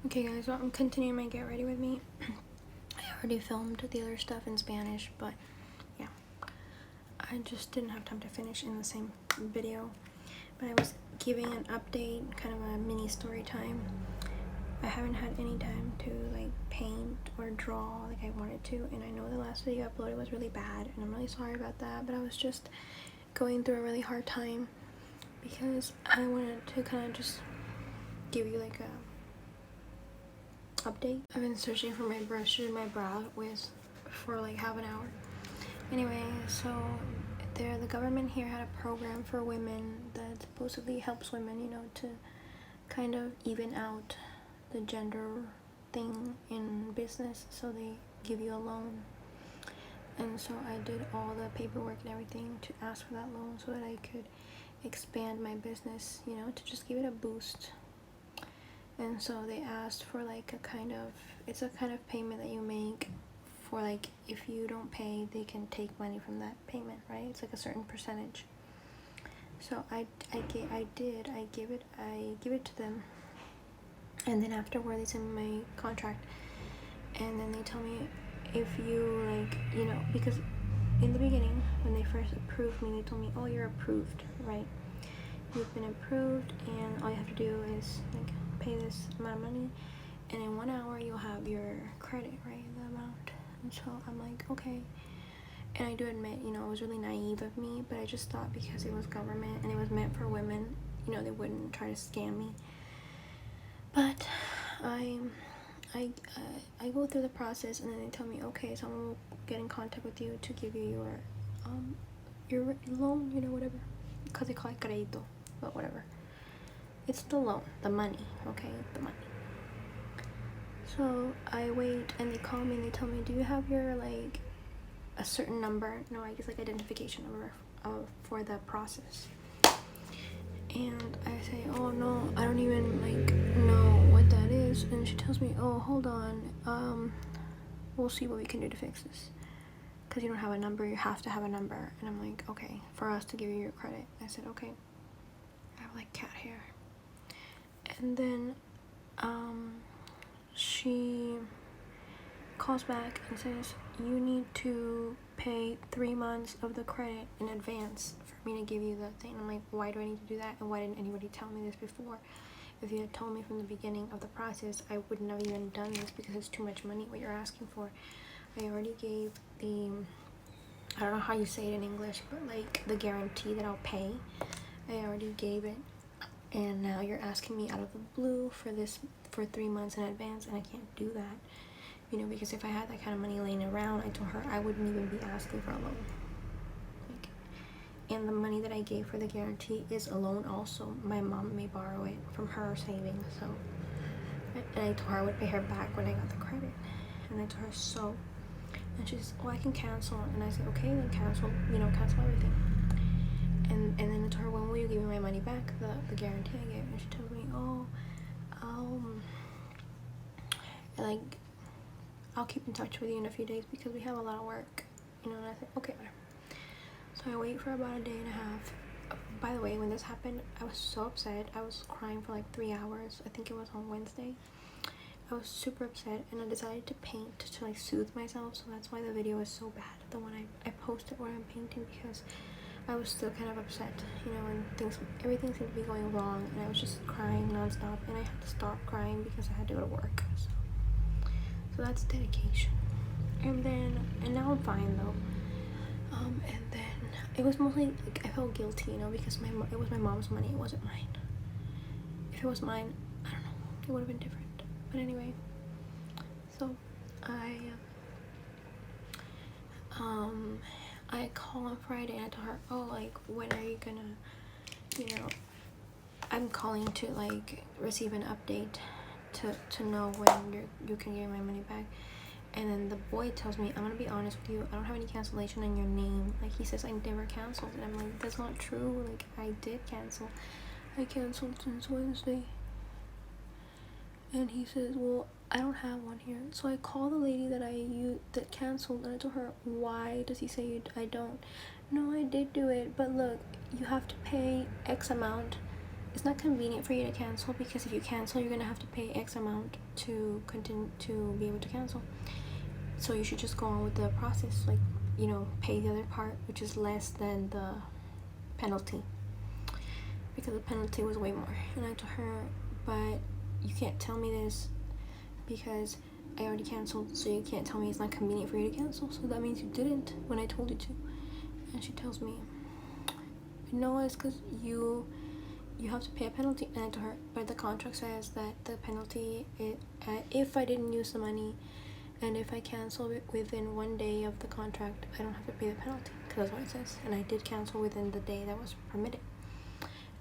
Okay guys, so I'm continuing my get ready with me. I already filmed the other stuff in Spanish, but yeah, I just didn't have time to finish in the same video. But I was giving an update, kind of a mini story time. I haven't had any time to like paint or draw like I wanted to, and I know the last video I uploaded was really bad, and I'm really sorry about that, but I was just going through a really hard time because I wanted to kind of just give you like a update. I've been searching for my brush to do my brow with for like half an hour. Anyway, so the government here had a program for women that supposedly helps women, you know, to kind of even out the gender thing in business. So they give you a loan. And so I did all the paperwork and everything to ask for that loan so that I could expand my business, you know, to just give it a boost. And so they asked for like it's a kind of payment that you make for, like, if you don't pay, they can take money from that payment, right? It's like a certain percentage. So I give it to them, and then afterward they send me my contract, and then they tell me if you, like, you know, because in the beginning when they first approved me, they told me, oh, you're approved, right? You've been approved, and all you have to do is like pay this amount of money, and in 1 hour you'll have your credit, right? The amount. And so I'm like, okay. And I do admit, you know, it was really naive of me, but I just thought because it was government and it was meant for women, you know, they wouldn't try to scam me. But I go through the process, and then they tell me, okay, someone will get in contact with you to give you your loan, you know, whatever, because they call it crédito, but whatever. It's the loan, the money, okay, the money. So I wait, and they call me and they tell me, do you have your, like, a certain number? No, I guess like identification number for the process. And I say, oh no, I don't even like know what that is. And she tells me, oh, hold on, we'll see what we can do to fix this, because you don't have a number, you have to have a number. And I'm like, okay, for us to give you your credit. I said, okay. I have like cat hair. And then she calls back and says, you need to pay 3 months of the credit in advance for me to give you the thing. I'm like, why do I need to do that? And why didn't anybody tell me this before? If you had told me from the beginning of the process, I wouldn't have even done this, because it's too much money what you're asking for. I already gave I don't know how you say it in English, but like the guarantee that I'll pay, I already gave it. And now you're asking me out of the blue for this for 3 months in advance, and I can't do that, you know, because if I had that kind of money laying around, I told her I wouldn't even be asking for a loan. Like, and the money that I gave for the guarantee is a loan also. My mom may borrow it from her savings, so, and I told her I would pay her back when I got the credit. And I told her, so, and she says, oh, I can cancel. And I said, okay, then cancel, you know, cancel everything. And then I told her, when will you give me my money back, the guarantee I gave? And she told me, oh, I'll keep in touch with you in a few days because we have a lot of work, you know. And I said, okay, whatever. So I wait for about a day and a half. By the way, when this happened, I was so upset. I was crying for like 3 hours. I think it was on Wednesday. I was super upset, and I decided to paint to like soothe myself. So that's why the video is so bad, the one I posted where I'm painting, because I was still kind of upset, you know, and everything seemed to be going wrong, and I was just crying nonstop, and I had to stop crying because I had to go to work. So that's dedication. And now I'm fine though. And then it was mostly like I felt guilty, you know, because it was my mom's money, it wasn't mine. If it was mine, I don't know, it would have been different. But anyway, so I called on Friday, and I told her, oh, like, when are you gonna, you know, I'm calling to like receive an update to know when you can get my money back. And then the boy tells me, I'm gonna be honest with you, I don't have any cancellation in your name. Like, he says I never canceled, and I'm like, that's not true. Like, I did cancel. I canceled since Wednesday. And he says, well, I don't have one here. So I call the lady that canceled, and I told her, why does he say I don't? No, I did do it, but look, you have to pay X amount it's not convenient for you to cancel, because if you cancel, you're gonna have to pay X amount to continue to be able to cancel. So you should just go on with the process, like, you know, pay the other part, which is less than the penalty, because the penalty was way more. And I told her, but you can't tell me this because I already canceled, so you can't tell me it's not convenient for you to cancel, so that means you didn't when I told you to. And she tells me, no, it's because you have to pay a penalty. And I told her, but the contract says that the penalty, if I didn't use the money and if I cancel it within 1 day of the contract, I don't have to pay the penalty, because that's what it says. And I did cancel within the day that was permitted.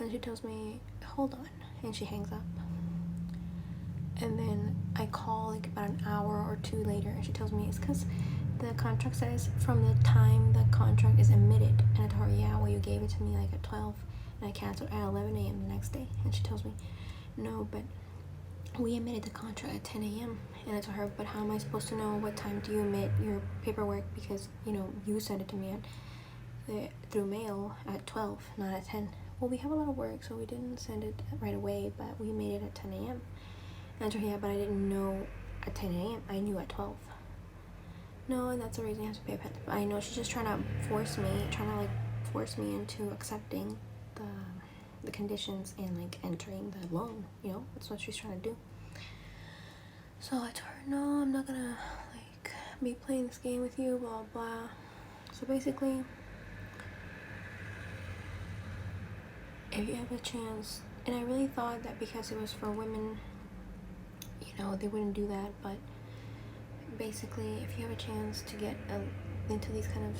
And she tells me, hold on, and she hangs up. And then I call like about an hour or two later, and she tells me it's because the contract says from the time the contract is emitted. And I told her, yeah, well, you gave it to me like at 12 and I canceled at 11 a.m. the next day. And she tells me, no, but we emitted the contract at 10 a.m. And I told her, but how am I supposed to know what time do you emit your paperwork, because, you know, you sent it to me through mail at 12, not at 10. Well, we have a lot of work, so we didn't send it right away, but we made it at 10 a.m. And I told her, yeah, but I didn't know at 10 a.m. I knew at 12. No, and that's the reason I have to pay a penalty. I know she's just trying to force me into accepting the conditions and like entering the loan, you know. That's what she's trying to do. So I told her, no, I'm not gonna like be playing this game with you, blah blah. So basically, if you have a chance, and I really thought that because it was for women, you know, they wouldn't do that, but basically, if you have a chance to get into these kind of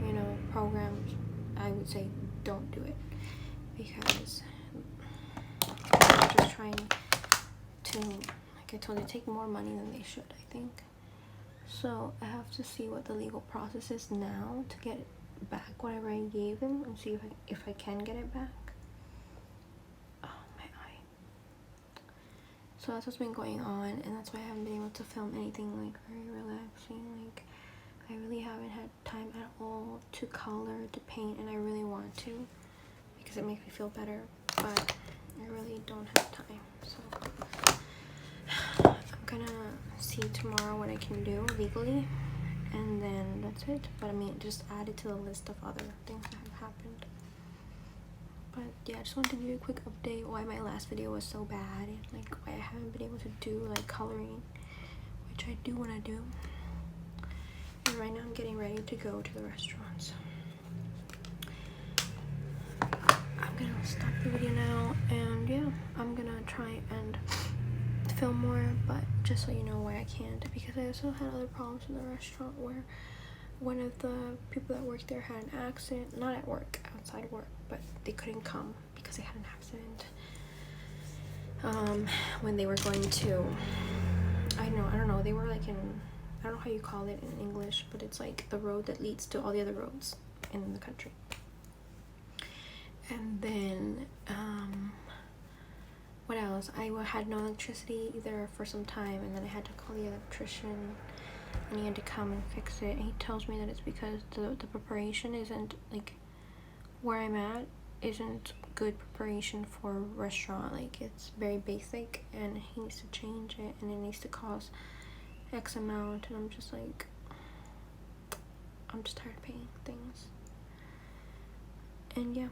you know, programs, I would say don't do it, because they're just trying to, like I told you, take more money than they should, I think. So I have to see what the legal process is now to get back whatever I gave them, and see if I can get it back. Oh, my eye. So that's what's been going on, and that's why I haven't been able to film anything like very relaxing. Like, I really haven't had time at all to color, to paint, and I really want to, because it makes me feel better, but I really don't have time. So I'm gonna see tomorrow what I can do legally, and then that's it. But I mean, just add it to the list of other things that have happened. But yeah, I just wanted to give you a quick update why my last video was so bad, and like why I haven't been able to do like coloring, which I do want to do. And right now I'm getting ready to go to the restaurants. I'm gonna stop the video now, and yeah, I'm gonna try and film more, but just so you know why I can't, because I also had other problems in the restaurant where one of the people that worked there had an accident, not at work, outside work, but they couldn't come because they had an accident when they were going to, I don't know, they were like in, I don't know how you call it in English, but it's like the road that leads to all the other roads in the country. And then what else? I had no electricity either for some time, and then I had to call the electrician, and he had to come and fix it. And he tells me that it's because the preparation isn't, like, where I'm at isn't good preparation for a restaurant. Like, it's very basic, and he needs to change it, and it needs to cost X amount. And I'm just like, I'm just tired of paying things. And yeah,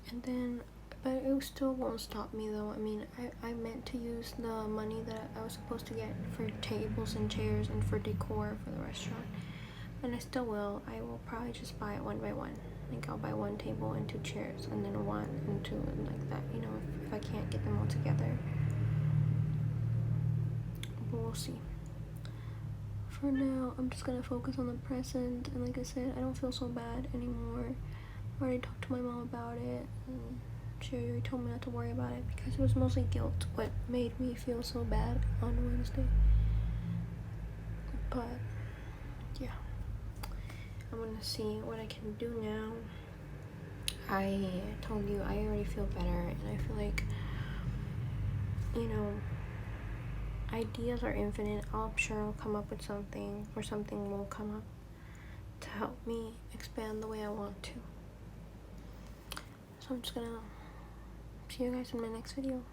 and then, but it still won't stop me though. I mean, I meant to use the money that I was supposed to get for tables and chairs and for decor for the restaurant, and I still will. I will probably just buy it one by one. Like, I'll buy one table and 2 chairs, and then 1 and 2, and like that, you know, if I can't get them all together. But we'll see. For now, I'm just gonna focus on the present, and like I said, I don't feel so bad anymore. I already talked to my mom about it, and she already told me not to worry about it, because it was mostly guilt what made me feel so bad on Wednesday. But yeah, I'm gonna see what I can do now. I told you I already feel better, and I feel like, you know, ideas are infinite. I'm sure I'll come up with something, or something will come up to help me expand the way I want to. So I'm just gonna see you guys in my next video.